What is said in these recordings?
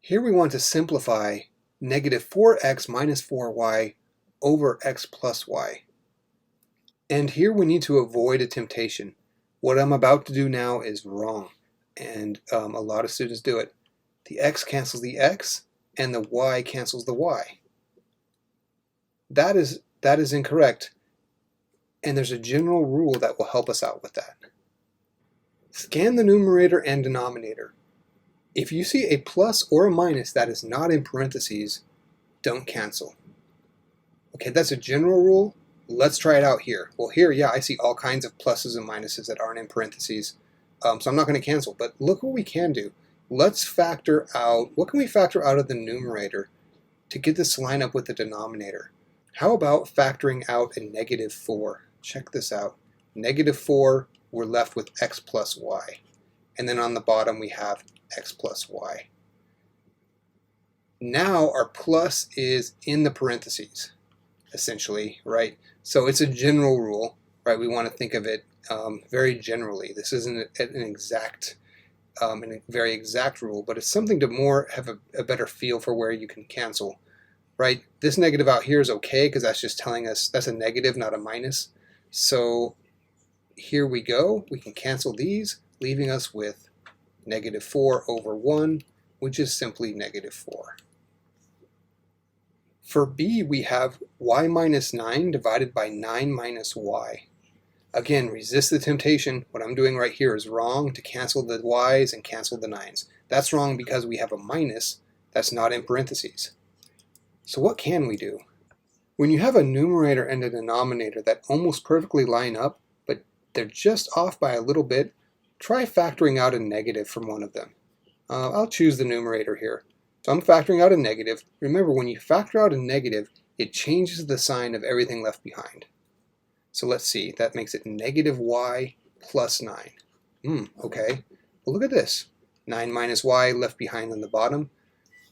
Here we want to simplify negative 4x minus 4y over x plus y. And here we need to avoid a temptation. What I'm about to do now is wrong, and a lot of students do it. The x cancels the x, and the y cancels the y. That is incorrect, and there's a general rule that will help us out with that. Scan the numerator and denominator. If you see a plus or a minus that is not in parentheses, don't cancel. Okay, that's a general rule. Let's try it out here. Well, here, yeah, I see all kinds of pluses and minuses that aren't in parentheses, so I'm not going to cancel. But look what we can do. Let's factor out, what can we factor out of the numerator to get this to line up with the denominator? How about factoring out a negative 4? Check this out. Negative 4, we're left with x plus y. And then on the bottom we have x plus y. Now our plus is in the parentheses, essentially, right? So it's a general rule, right? We want to think of it very generally. This isn't a very exact rule, but it's something to have a better feel for where you can cancel, right? This negative out here is okay because that's just telling us that's a negative, not a minus. So here we go. We can cancel these, leaving us with negative 4 over 1, which is simply negative 4. For b, we have y minus 9 divided by 9 minus y. Again, resist the temptation. What I'm doing right here is wrong, to cancel the y's and cancel the 9's. That's wrong because we have a minus that's not in parentheses. So what can we do? When you have a numerator and a denominator that almost perfectly line up, but they're just off by a little bit, try factoring out a negative from one of them. I'll choose the numerator here. So I'm factoring out a negative. Remember, when you factor out a negative, it changes the sign of everything left behind. So let's see, that makes it negative y plus 9. Okay, well, look at this. 9 minus y left behind on the bottom.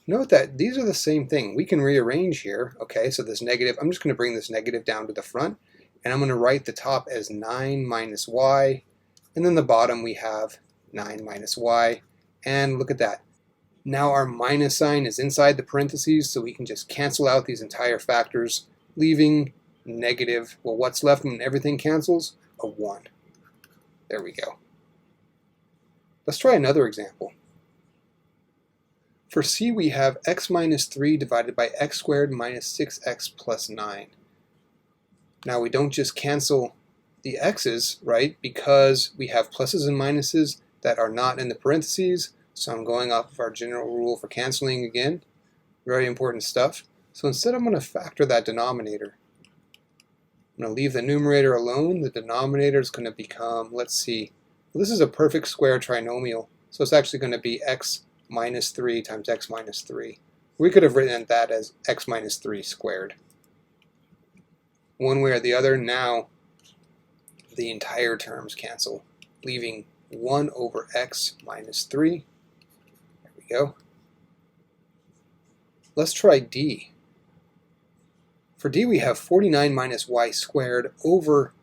Note that these are the same thing. We can rearrange here. Okay, so this negative, I'm just going to bring this negative down to the front, and I'm going to write the top as 9 minus y, and then the bottom we have 9 minus y, and look at that. Now our minus sign is inside the parentheses, so we can just cancel out these entire factors, leaving negative, well, what's left when everything cancels? A 1. There we go. Let's try another example. For c, we have x minus 3 divided by x squared minus 6x plus 9. Now we don't just cancel the x's, right, because we have pluses and minuses that are not in the parentheses. So I'm going off of our general rule for canceling again. Very important stuff. So instead I'm going to factor that denominator. I'm going to leave the numerator alone. The denominator is going to become, let's see, well, this is a perfect square trinomial. So it's actually going to be x minus 3 times x minus 3. We could have written that as x minus 3 squared. One way or the other, now the entire terms cancel, leaving 1 over x minus 3. There we go. Let's try d. For d, we have 49 minus y squared over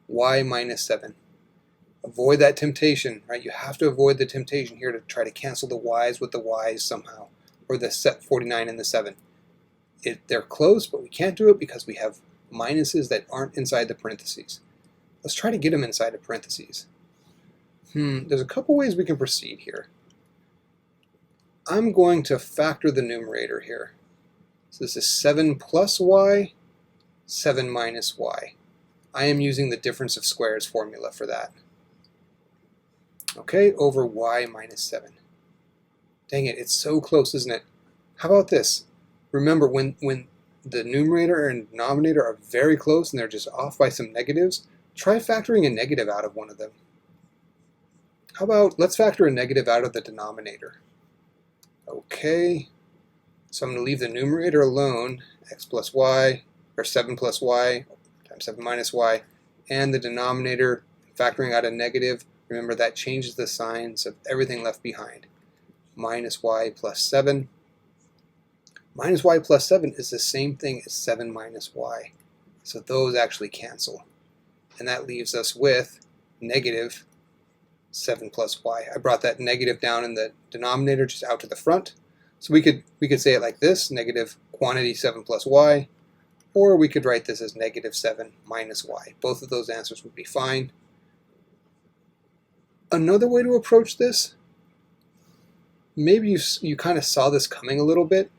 y minus 7. Avoid that temptation, right? You have to avoid the temptation here to try to cancel the y's with the y's somehow, or the 49 and the 7. They're close, but we can't do it because we have minuses that aren't inside the parentheses. Let's try to get them inside the parentheses. There's a couple ways we can proceed here. I'm going to factor the numerator here. So this is 7 plus y, 7 minus y. I am using the difference of squares formula for that. Okay, over y minus 7. Dang it, it's so close, isn't it? How about this? Remember, when the numerator and denominator are very close and they're just off by some negatives, try factoring a negative out of one of them. How about, let's factor a negative out of the denominator. Okay, so I'm going to leave the numerator alone, x plus y, or 7 plus y times 7 minus y, and the denominator, factoring out a negative. Remember, that changes the signs of everything left behind. Minus y plus 7. Minus y plus 7 is the same thing as 7 minus y. So those actually cancel. And that leaves us with negative 7 plus y. I brought that negative down in the denominator just out to the front. So we could say it like this, negative quantity 7 plus y, or we could write this as negative 7 minus y. Both of those answers would be fine. Another way to approach this, maybe you kind of saw this coming a little bit,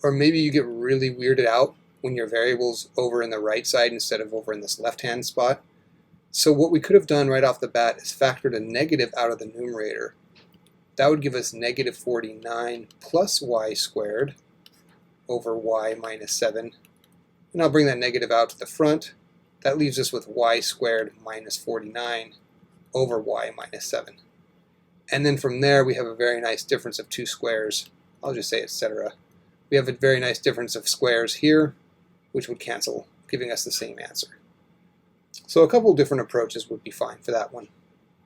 or maybe you get really weirded out when your variable's over in the right side instead of over in this left-hand spot. So what we could have done right off the bat is factored a negative out of the numerator. That would give us negative 49 plus y squared over y minus 7. And I'll bring that negative out to the front. That leaves us with y squared minus 49 over y minus 7. And then from there we have a very nice difference of two squares. I'll just say etc. We have a very nice difference of squares here, which would cancel, giving us the same answer. So a couple different approaches would be fine for that one.